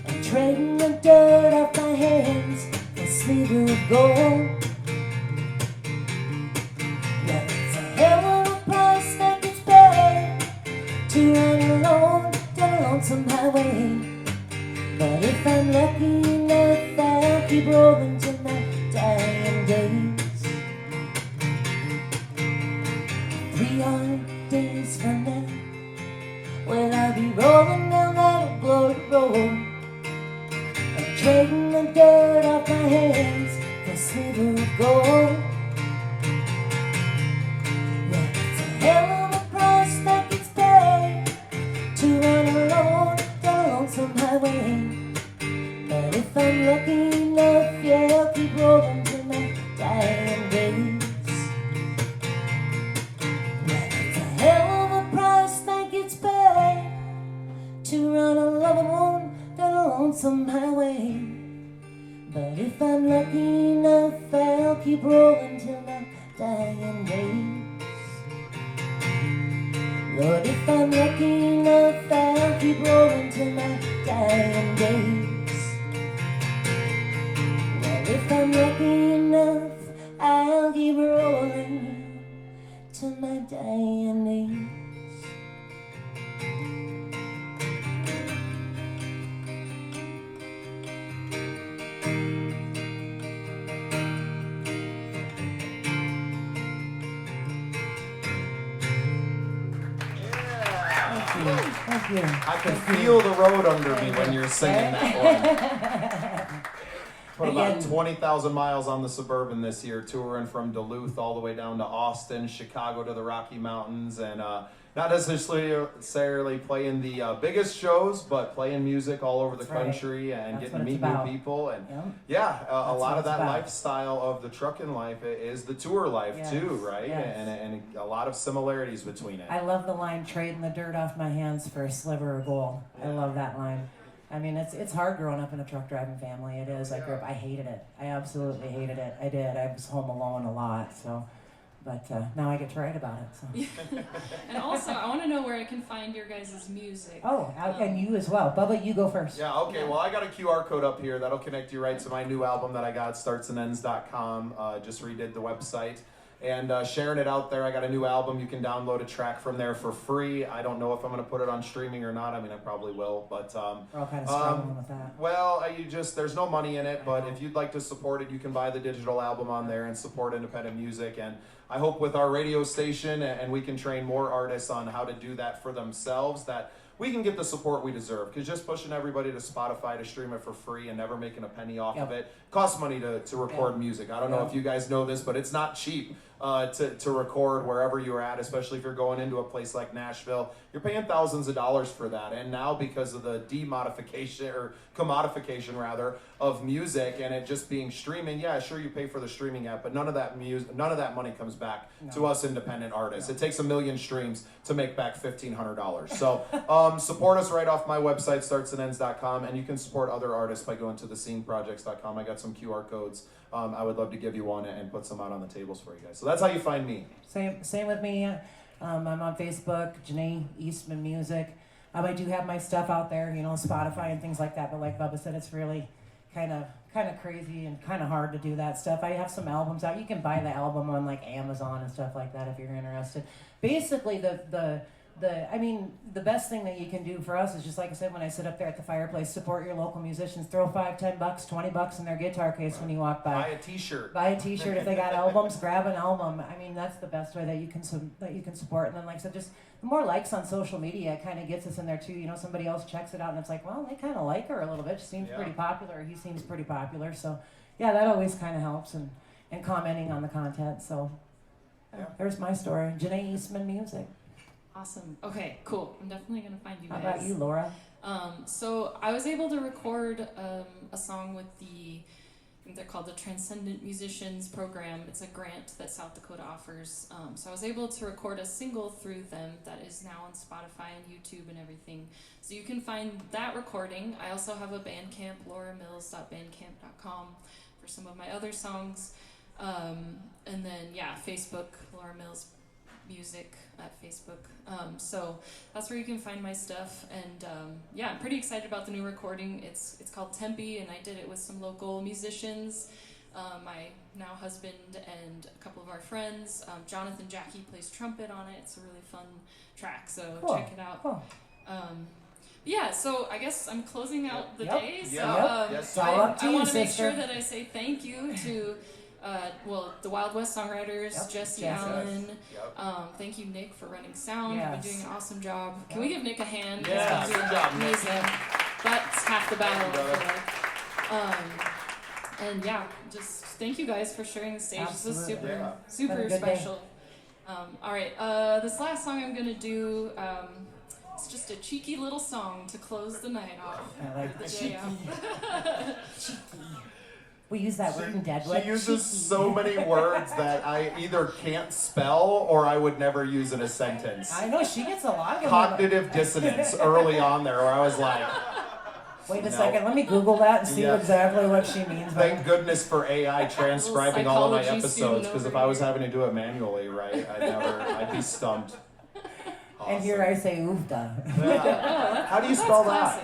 and trading the dirt off my hands for a sliver of gold. To run alone down a lonesome highway. But if I'm lucky enough, I'll keep rolling till my dying days. 300 days from now, well, I'll be rolling down that old glory road and trading the dirt off my hands for a sliver of gold. Yeah, it's a hell of a price that gets to run alone down a lonesome highway. But if I'm lucky enough, yeah, I'll keep rolling till my dying days. Yeah, it's a hell of a price that gets paid to run alone down a lonesome highway. But if I'm lucky enough, I'll keep rolling till my dying days. Lord, if I'm lucky enough, I'll keep rolling till my dying days. Well, if I'm lucky enough, I'll keep rolling till my dying days. Thank you. I can feel the road under me when you're singing that one. Put about 20,000 miles on the Suburban this year, touring from Duluth all the way down to Austin, Chicago to the Rocky Mountains, and not necessarily playing the biggest shows, but playing music all over the country and getting to meet new people. And a lot of that lifestyle of the trucking life is the tour life too, right? Yes. And a lot of similarities between it. I love the line, trading the dirt off my hands for a sliver of gold. I love that line. I mean, it's hard growing up in a truck driving family. It is. I hated it. I absolutely hated it. I did. I was home alone a lot, so. But now I get to write about it. So. And also, I want to know where I can find your guys' music. Oh, and you as well. Bubba, you go first. Yeah, okay. Well, I got a QR code up here. That'll connect you right to my new album that I got, startsandends.com. Just redid the website. And sharing it out there. I got a new album. You can download a track from there for free. I don't know if I'm going to put it on streaming or not. I mean, I probably will. But we're all kind of struggling with that. Well, there's no money in it. But if you'd like to support it, you can buy the digital album on there and support independent music. And I hope with our radio station, and we can train more artists on how to do that for themselves, that we can get the support we deserve. Because just pushing everybody to Spotify to stream it for free and never making a penny off of it costs money to record music. I don't know if you guys know this, but it's not cheap. to record wherever you're at, especially if you're going into a place like Nashville. You're paying thousands of dollars for that. And now because of the demodification or commodification rather of music and it just being streaming, yeah, sure you pay for the streaming app, but none of that money comes back to us independent artists. It takes 1 million streams to make back $1,500. So support us right off my website, startsandends.com, and you can support other artists by going to thesceneprojects.com. I got some QR codes. I would love to give you one and put some out on the tables for you guys. So that's how you find me. Same with me. I'm on Facebook, Ja'net Eastman Music. I do have my stuff out there, Spotify and things like that. But like Bubba said, it's really kind of crazy and kind of hard to do that stuff. I have some albums out. You can buy the album on like Amazon and stuff like that if you're interested. Basically, the best thing that you can do for us is just like I said when I sit up there at the fireplace, support your local musicians. Throw $5, $10, $20 in their guitar case when you walk by. Buy a T-shirt. If they got albums, grab an album. That's the best way that you can support. And then like I said, just the more likes on social media kind of gets us in there too. Somebody else checks it out and it's like, well, they kind of like her a little bit. She seems pretty popular. Or he seems pretty popular. So yeah, that always kind of helps and commenting on the content. So there's my story. Ja'net Eastman Music. Awesome. Okay, cool. I'm definitely going to find you guys. How about you, Laura? So I was able to record a song with I think they're called the Transcendent Musicians Program. It's a grant that South Dakota offers. So I was able to record a single through them that is now on Spotify and YouTube and everything. So you can find that recording. I also have a Bandcamp, lauramills.bandcamp.com, for some of my other songs. And then, Facebook, Laura Mills Music at Facebook. So that's where you can find my stuff. And I'm pretty excited about the new recording. It's called Tempe, and I did it with some local musicians. My now husband and a couple of our friends. Jonathan Jackie plays trumpet on it. It's a really fun track, so check it out. Cool. So I guess I'm closing out the day. So Yes. I want to make sure that I say thank you to the Wild West Songwriters, Jesse Allen. Thank you, Nick, for running sound. You've been doing an awesome job. Can we give Nick a hand? Yeah, good job, Nick. Amazing. That's half the battle. Just thank you guys for sharing the stage. Absolutely. This is super special. All right, this last song I'm gonna do. It's just a cheeky little song to close the night off. I like the cheeky. day out. We use that word in Deadwood. She uses so many words that I either can't spell or I would never use in a sentence. I know, she gets a lot of them. Cognitive dissonance early on there where I was like... Wait a second, let me Google that and see exactly what she means. Thank goodness for AI transcribing all of my episodes, because if I was having to do it manually, right, I'd be stumped. Awesome. And here I say oofda. Yeah. How do you spell that?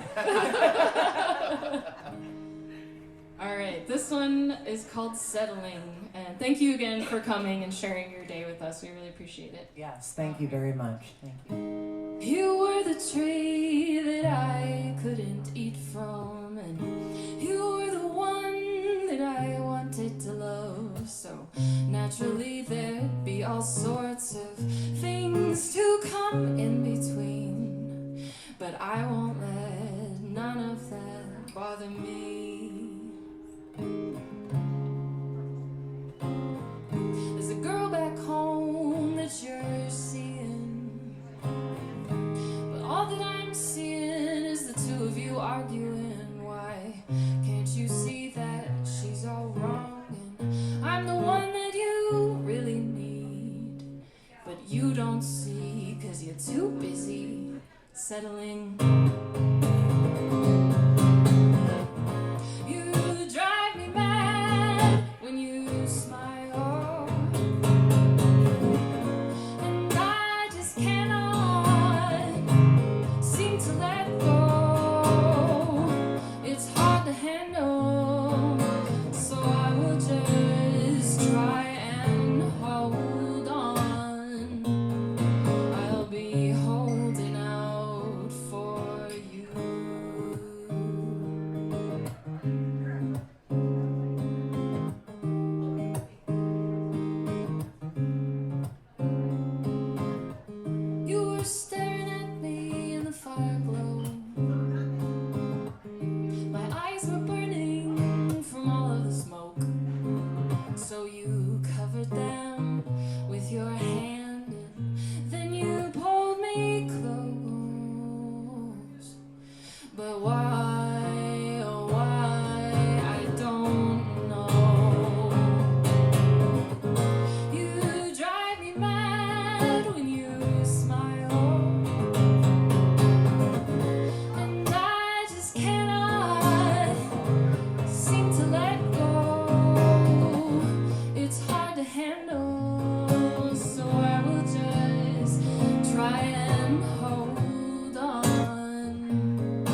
All right, this one is called Settling, and thank you again for coming and sharing your day with us. We really appreciate it. Yes, thank you very much. Thank you. You were the tree that I couldn't eat from, and you were the one that I wanted to love. So naturally there'd be all sorts of things to come in between, but I won't let none of that bother me. There's a girl back home that you're seeing, but all that I'm seeing is the two of you arguing. Why can't you see that she's all wrong and I'm the one that you really need? But you don't see 'cause you're too busy settling. You try and hold on.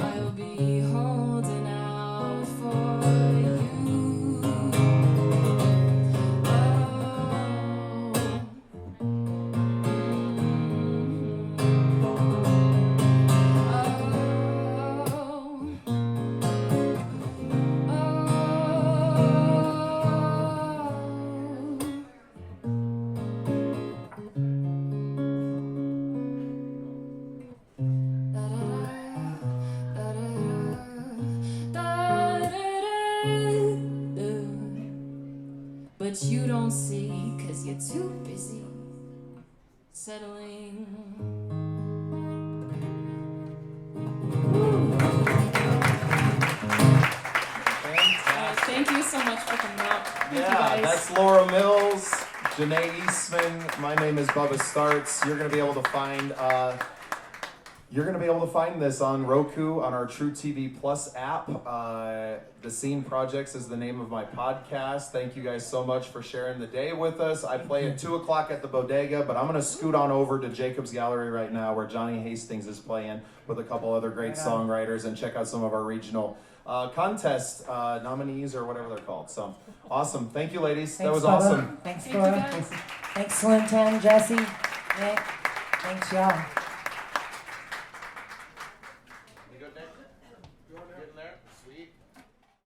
I'll be holding out for you. But you don't see, 'cause you're too busy settling. Thank you so much for coming out. Thank you Yeah, guys. that's Laura Mills, Ja'net Eastman. My name is Bubba Startz. You're gonna be able to find this on Roku on our True TV Plus app. The Scene Projects is the name of my podcast. Thank you guys so much for sharing the day with us. I play at 2 o'clock at the Bodega, but I'm gonna scoot on over to Jacob's Gallery right now, where Johnny Hastings is playing with a couple other great songwriters, and check out some of our regional contest nominees or whatever they're called. So awesome. Thank you, ladies. That Thanks, was Bubba. awesome. Thanks, Thank you, Laura. guys. Thanks, Slim Jesse. Nick. Thanks, y'all.